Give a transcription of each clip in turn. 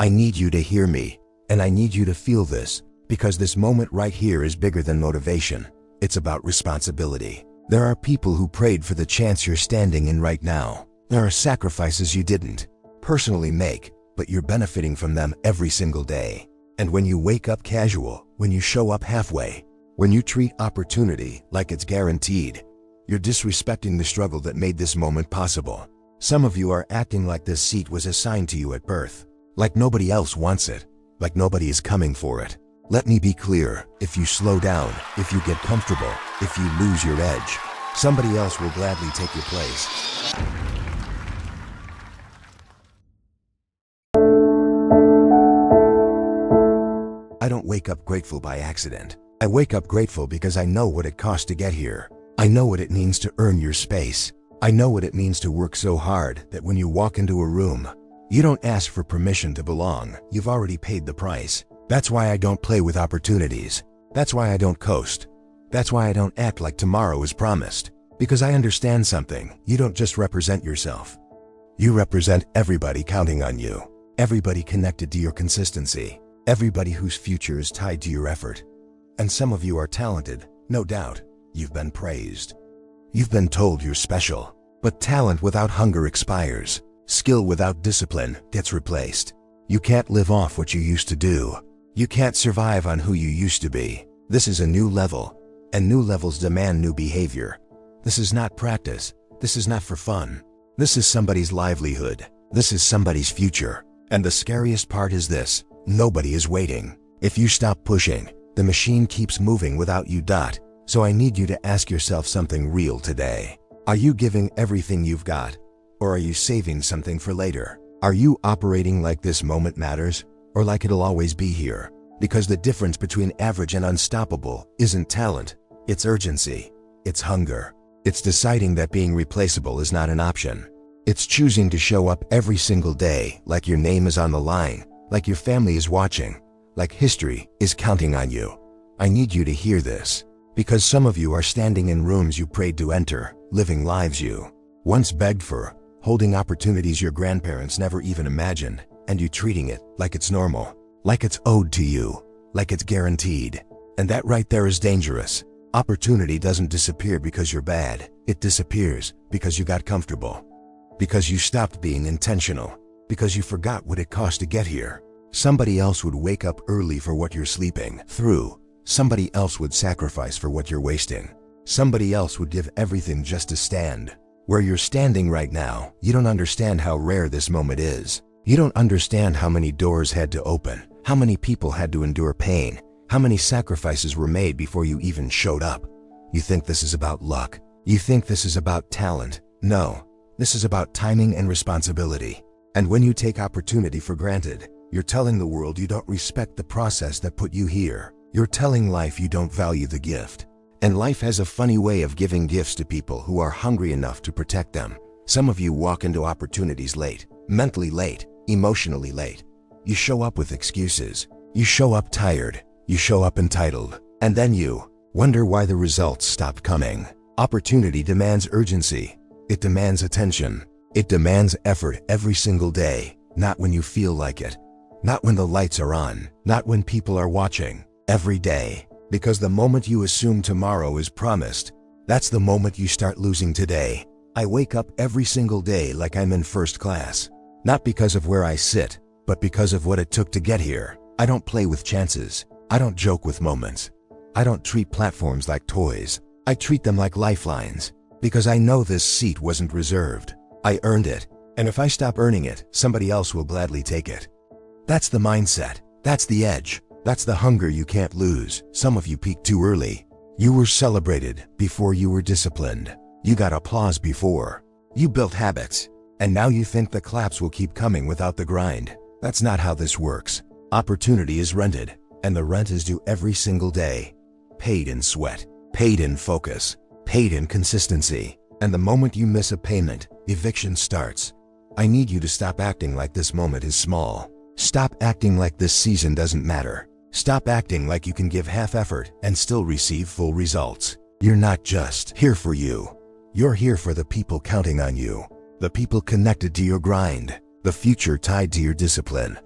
I need you to hear me, and I need you to feel this, because this moment right here is bigger than motivation. It's about responsibility. There are people who prayed for the chance you're standing in right now. There are sacrifices you didn't personally make, but you're benefiting from them every single day. And when you wake up casual, when you show up halfway, when you treat opportunity like it's guaranteed, you're disrespecting the struggle that made this moment possible. Some of you are acting like this seat was assigned to you at birth, like nobody else wants it, like nobody is coming for it. Let me be clear, if you slow down, if you get comfortable, if you lose your edge, somebody else will gladly take your place. I don't wake up grateful by accident. I wake up grateful because I know what it costs to get here. I know what it means to earn your space. I know what it means to work so hard that when you walk into a room, you don't ask for permission to belong. You've already paid the price. That's why I don't play with opportunities. That's why I don't coast. That's why I don't act like tomorrow is promised. Because I understand something. You don't just represent yourself. You represent everybody counting on you. Everybody connected to your consistency. Everybody whose future is tied to your effort. And some of you are talented, no doubt. You've been praised. You've been told you're special. But talent without hunger expires. Skill without discipline gets replaced. You can't live off what you used to do. You can't survive on who you used to be. This is a new level, and new levels demand new behavior. This is not practice. This is not for fun. This is somebody's livelihood. This is somebody's future. And the scariest part is this: nobody is waiting. If you stop pushing, the machine keeps moving without you. So I need you to ask yourself something real today. Are you giving everything you've got? Or are you saving something for later? Are you operating like this moment matters? Or like it'll always be here? Because the difference between average and unstoppable isn't talent, it's urgency, it's hunger. It's deciding that being replaceable is not an option. It's choosing to show up every single day like your name is on the line, like your family is watching, like history is counting on you. I need you to hear this, because some of you are standing in rooms you prayed to enter, living lives you once begged for, holding opportunities your grandparents never even imagined, and you treating it like it's normal, like it's owed to you, like it's guaranteed. And that right there is dangerous. Opportunity doesn't disappear because you're bad. It disappears because you got comfortable, because you stopped being intentional, because you forgot what it cost to get here. Somebody else would wake up early for what you're sleeping through. Somebody else would sacrifice for what you're wasting. Somebody else would give everything just to stand. Where you're standing right now, you don't understand how rare this moment is. You don't understand how many doors had to open, how many people had to endure pain, how many sacrifices were made before you even showed up. You think this is about luck. You think this is about talent. No, this is about timing and responsibility. And when you take opportunity for granted, you're telling the world you don't respect the process that put you here. You're telling life you don't value the gift. And life has a funny way of giving gifts to people who are hungry enough to protect them. Some of you walk into opportunities late, mentally late, emotionally late. You show up with excuses. You show up tired. You show up entitled. And then you wonder why the results stopped coming. Opportunity demands urgency. It demands attention. It demands effort every single day. Not when you feel like it. Not when the lights are on. Not when people are watching. Every day. Because the moment you assume tomorrow is promised, that's the moment you start losing today. I wake up every single day like I'm in first class. Not because of where I sit, but because of what it took to get here. I don't play with chances. I don't joke with moments. I don't treat platforms like toys. I treat them like lifelines. Because I know this seat wasn't reserved. I earned it. And if I stop earning it, somebody else will gladly take it. That's the mindset. That's the edge. That's the hunger you can't lose. Some of you peaked too early. You were celebrated before you were disciplined. You got applause before. You built habits. And now you think the claps will keep coming without the grind. That's not how this works. Opportunity is rented, and the rent is due every single day. Paid in sweat, paid in focus, paid in consistency. And the moment you miss a payment, eviction starts. I need you to stop acting like this moment is small. Stop acting like this season doesn't matter. Stop acting like you can give half effort and still receive full results. You're not just here for you. You're here for the people counting on you. The people connected to your grind. The future tied to your discipline.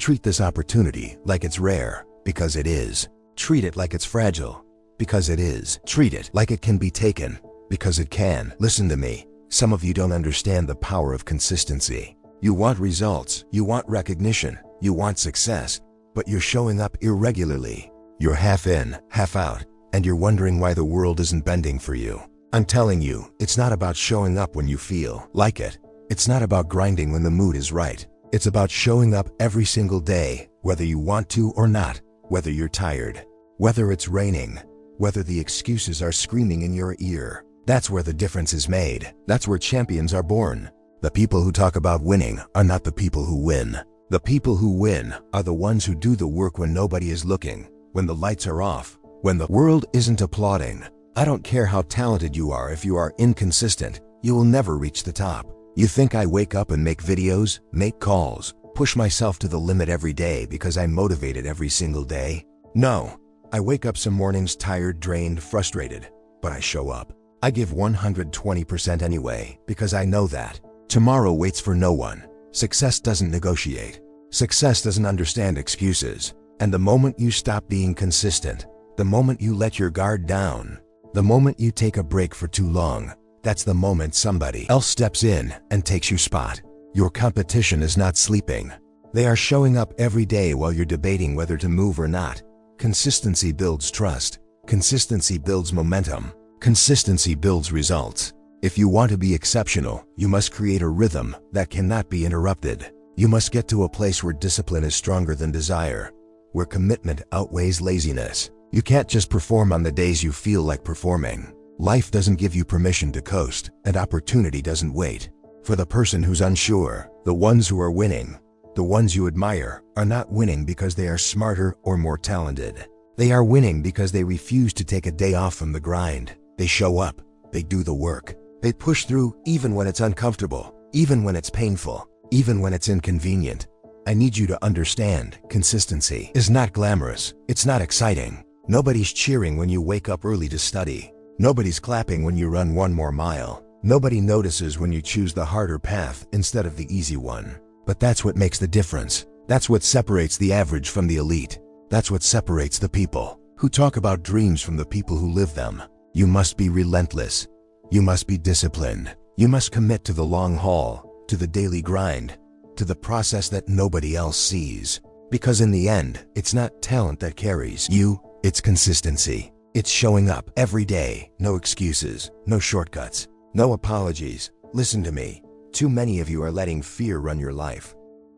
Treat this opportunity like it's rare, because it is. Treat it like it's fragile, because it is. Treat it like it can be taken, because it can. Listen to me. Some of you don't understand the power of consistency. You want results, you want recognition, you want success, but you're showing up irregularly. You're half in, half out, and you're wondering why the world isn't bending for you. I'm telling you, it's not about showing up when you feel like it. It's not about grinding when the mood is right. It's about showing up every single day, whether you want to or not, whether you're tired, whether it's raining, whether the excuses are screaming in your ear. That's where the difference is made. That's where champions are born. The people who talk about winning are not the people who win. The people who win are the ones who do the work when nobody is looking, when the lights are off, when the world isn't applauding. I don't care how talented you are, if you are inconsistent, you will never reach the top. You think I wake up and make videos, make calls, push myself to the limit every day because I'm motivated every single day? No. I wake up some mornings tired, drained, frustrated, but I show up. I give 120% anyway, because I know that tomorrow waits for no one. Success doesn't negotiate. Success doesn't understand excuses. And the moment you stop being consistent, the moment you let your guard down, the moment you take a break for too long, that's the moment somebody else steps in and takes your spot. Your competition is not sleeping. They are showing up every day while you're debating whether to move or not. Consistency builds trust. Consistency builds momentum. Consistency builds results. If you want to be exceptional, you must create a rhythm that cannot be interrupted. You must get to a place where discipline is stronger than desire, where commitment outweighs laziness. You can't just perform on the days you feel like performing. Life doesn't give you permission to coast, and opportunity doesn't wait. For the person who's unsure, the ones who are winning, the ones you admire, are not winning because they are smarter or more talented. They are winning because they refuse to take a day off from the grind. They show up, they do the work, they push through even when it's uncomfortable, even when it's painful, even when it's inconvenient. I need you to understand, consistency is not glamorous, it's not exciting. Nobody's cheering when you wake up early to study. Nobody's clapping when you run one more mile. Nobody notices when you choose the harder path instead of the easy one. But that's what makes the difference. That's what separates the average from the elite. That's what separates the people who talk about dreams from the people who live them. You must be relentless. You must be disciplined. You must commit to the long haul, to the daily grind, to the process that nobody else sees. Because in the end, it's not talent that carries you, it's consistency. It's showing up every day, no excuses, no shortcuts, no apologies. Listen to me. Too many of you are letting fear run your life.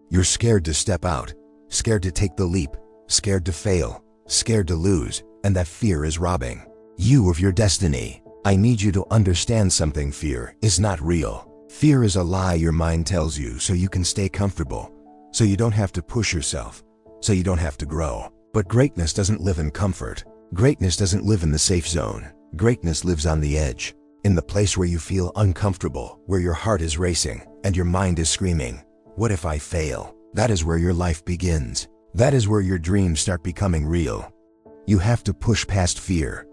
You're scared to step out, scared to take the leap, scared to fail, scared to lose, and that fear is robbing you of your destiny. I need you to understand something. Fear is not real. Fear is a lie your mind tells you so you can stay comfortable, so you don't have to push yourself, so you don't have to grow. But greatness doesn't live in comfort. Greatness doesn't live in the safe zone. Greatness lives on the edge, in the place where you feel uncomfortable, where your heart is racing and your mind is screaming, what if I fail? That is where your life begins. That is where your dreams start becoming real. You have to push past fear.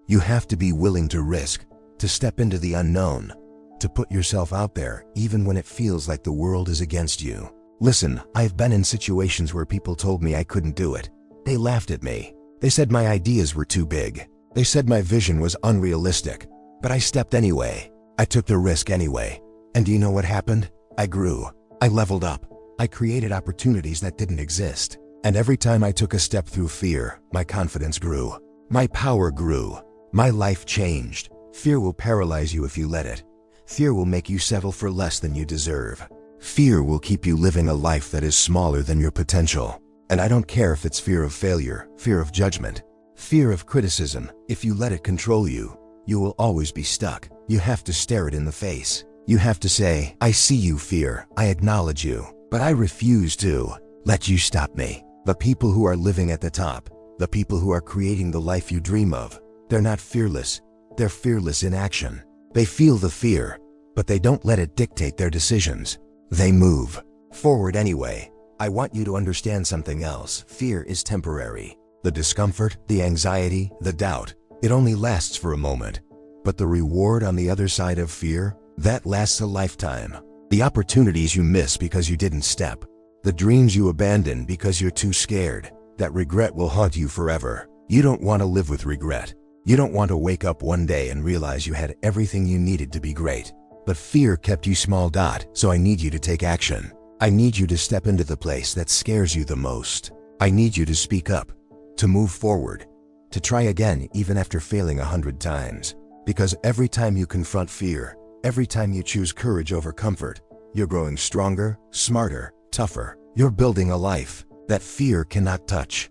You have to be willing to risk, to step into the unknown, to put yourself out there even when it feels like the world is against you. Listen, I've been in situations where people told me I couldn't do it. They laughed at me. They said my ideas were too big. They said my vision was unrealistic. But I stepped anyway. I took the risk anyway. And do you know what happened? I grew. I leveled up. I created opportunities that didn't exist. And every time I took a step through fear, my confidence grew. My power grew. My life changed. Fear will paralyze you if you let it. Fear will make you settle for less than you deserve. Fear will keep you living a life that is smaller than your potential. And I don't care if it's fear of failure, fear of judgment, fear of criticism. If you let it control you, you will always be stuck. You have to stare it in the face. You have to say, I see you, fear. I acknowledge you. But I refuse to let you stop me. The people who are living at the top, the people who are creating the life you dream of, they're not fearless. They're fearless in action. They feel the fear, but they don't let it dictate their decisions. They move forward anyway. I want you to understand something else. Fear is temporary. The discomfort, the anxiety, the doubt, it only lasts for a moment. But the reward on the other side of fear, that lasts a lifetime. The opportunities you miss because you didn't step, The dreams you abandon because you're too scared. That regret will haunt you forever. You don't want to live with regret. You don't want to wake up one day and realize you had everything you needed to be great. But fear kept you small. So I need you to take action. I need you to step into the place that scares you the most. I need you to speak up, to move forward, to try again even after failing 100 times. Because every time you confront fear, every time you choose courage over comfort, you're growing stronger, smarter, tougher. You're building a life that fear cannot touch.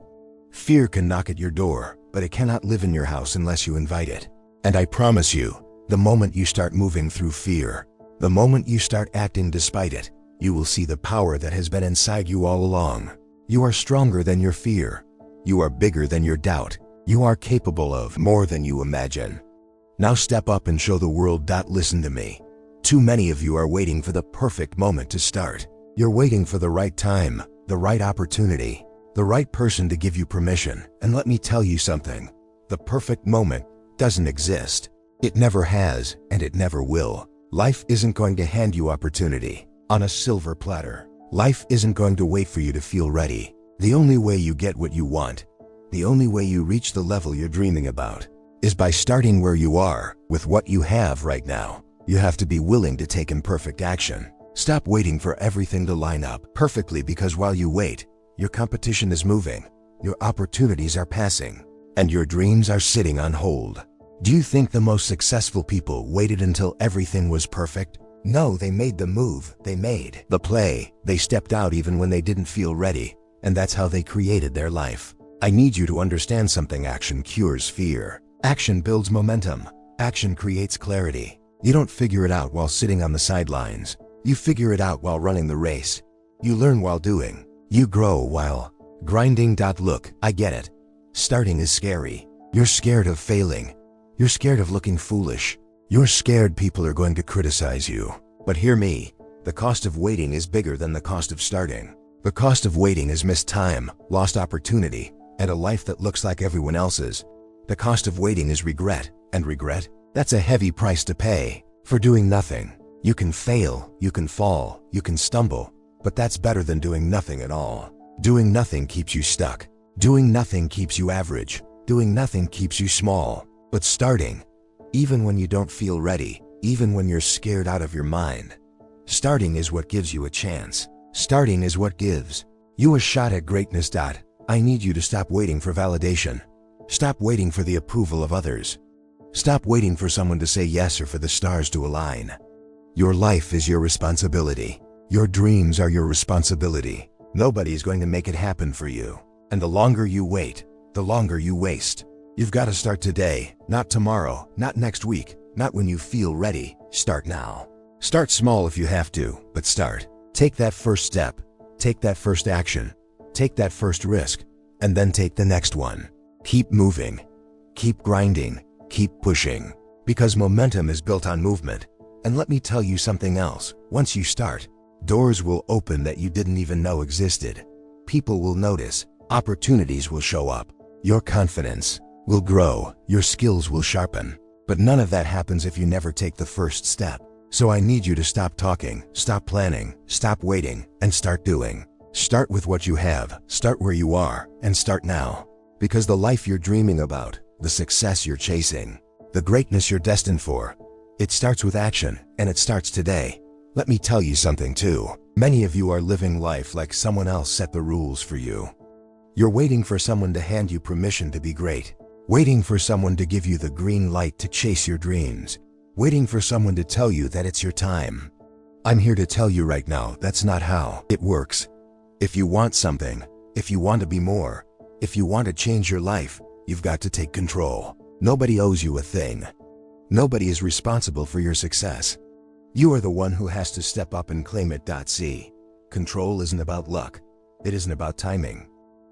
Fear can knock at your door, but it cannot live in your house unless you invite it. And I promise you, the moment you start moving through fear, the moment you start acting despite it, you will see the power that has been inside you all along. You are stronger than your fear. You are bigger than your doubt. You are capable of more than you imagine. Now step up and show the world. Listen to me. Too many of you are waiting for the perfect moment to start. You're waiting for the right time, the right opportunity, the right person to give you permission. And let me tell you something. The perfect moment doesn't exist. It never has, and it never will. Life isn't going to hand you opportunity on a silver platter. Life isn't going to wait for you to feel ready. The only way you get what you want, the only way you reach the level you're dreaming about, is by starting where you are, with what you have right now. You have to be willing to take imperfect action. Stop waiting for everything to line up perfectly, because while you wait, your competition is moving, your opportunities are passing, and your dreams are sitting on hold. Do you think the most successful people waited until everything was perfect? No, they made the move, they made the play, they stepped out even when they didn't feel ready, and that's how they created their life. I need you to understand something. Action cures fear. Action builds momentum. Action creates clarity. You don't figure it out while sitting on the sidelines. You figure it out while running the race. You learn while doing. You grow while grinding. Look, I get it. Starting is scary. You're scared of failing. You're scared of looking foolish. You're scared people are going to criticize you. But hear me, the cost of waiting is bigger than the cost of starting. The cost of waiting is missed time, lost opportunity, and a life that looks like everyone else's. The cost of waiting is regret, and regret, that's a heavy price to pay for doing nothing. You can fail, you can fall, you can stumble, but that's better than doing nothing at all. Doing nothing keeps you stuck. Doing nothing keeps you average. Doing nothing keeps you small. But starting, even when you don't feel ready, even when you're scared out of your mind, starting is what gives you a chance. Starting is what gives you a shot at greatness. I need you to stop waiting for validation. Stop waiting for the approval of others. Stop waiting for someone to say yes or for the stars to align. Your life is your responsibility. Your dreams are your responsibility. Nobody's going to make it happen for you. And the longer you wait, the longer you waste. You've got to start today, not tomorrow, not next week, not when you feel ready. Start now. Start small if you have to, but start. Take that first step. Take that first action. Take that first risk, and then take the next one. Keep moving. Keep grinding. Keep pushing. Because momentum is built on movement. And let me tell you something else. Once you start, doors will open that you didn't even know existed. People will notice. Opportunities will show up. Your confidence will grow. Your skills will sharpen. But none of that happens if you never take the first step. So I need you to stop talking, stop planning, stop waiting, and start doing. Start with what you have, start where you are, and start now. Because the life you're dreaming about, the success you're chasing, the greatness you're destined for, it starts with action, and it starts today. Let me tell you something too. Many of you are living life like someone else set the rules for you. You're waiting for someone to hand you permission to be great. Waiting for someone to give you the green light to chase your dreams. Waiting for someone to tell you that it's your time. I'm here to tell you right now, that's not how it works. If you want something, if you want to be more, if you want to change your life, you've got to take control. Nobody owes you a thing. Nobody is responsible for your success. You are the one who has to step up and claim it. See, control isn't about luck. It isn't about timing.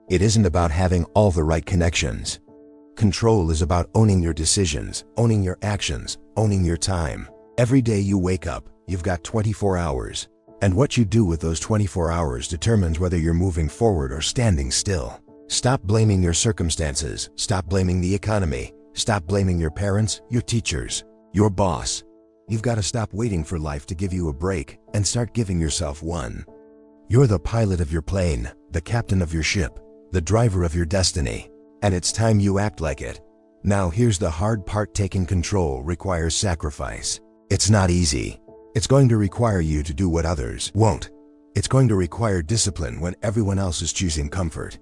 It isn't about having all the right connections. Control is about owning your decisions, owning your actions, owning your time. Every day you wake up, you've got 24 hours. And what you do with those 24 hours determines whether you're moving forward or standing still. Stop blaming your circumstances. Stop blaming the economy. Stop blaming your parents, your teachers, your boss. You've got to stop waiting for life to give you a break and start giving yourself one. You're the pilot of your plane, the captain of your ship, the driver of your destiny, and it's time you act like it. Now here's the hard part: taking control requires sacrifice. It's not easy. It's going to require you to do what others won't. It's going to require discipline when everyone else is choosing comfort.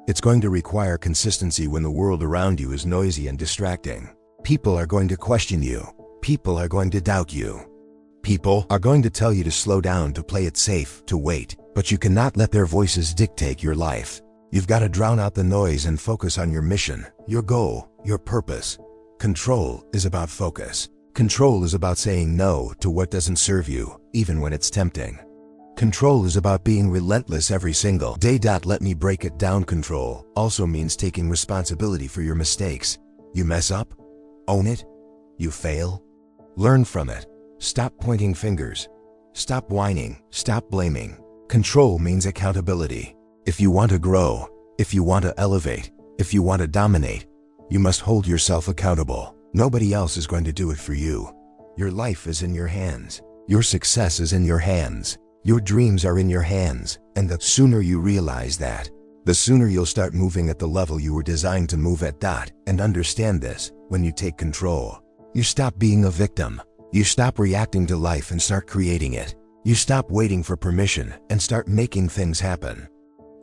It's going to require consistency when the world around you is noisy and distracting. People are going to question you. People are going to doubt you. People are going to tell you to slow down, to play it safe, to wait. But you cannot let their voices dictate your life. You've got to drown out the noise and focus on your mission, your goal, your purpose. Control is about focus. Control is about saying no to what doesn't serve you, even when it's tempting. Control is about being relentless every single day. Let me break it down. Control also means taking responsibility for your mistakes. You mess up? Own it. You fail? Learn from it. Stop pointing fingers. Stop whining. Stop blaming. Control means accountability. If you want to grow, if you want to elevate, if you want to dominate, you must hold yourself accountable. Nobody else is going to do it for you. Your life is in your hands. Your success is in your hands. Your dreams are in your hands. And the sooner you realize that, the sooner you'll start moving at the level you were designed to move at. And understand this: when you take control, you stop being a victim. You stop reacting to life and start creating it. You stop waiting for permission and start making things happen.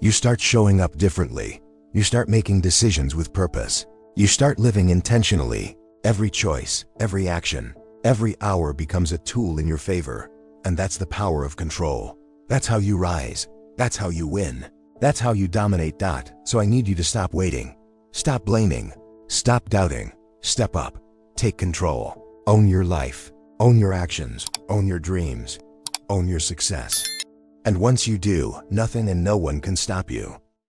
You start showing up differently. You start making decisions with purpose. You start living intentionally. Every choice, every action, every hour becomes a tool in your favor. And that's the power of control. That's how you rise. That's how you win. That's how you dominate. So I need you to stop waiting. Stop blaming. Stop doubting. Step up. Take control. Own your life. Own your actions. Own your dreams. Own your success. And once you do, nothing and no one can stop you.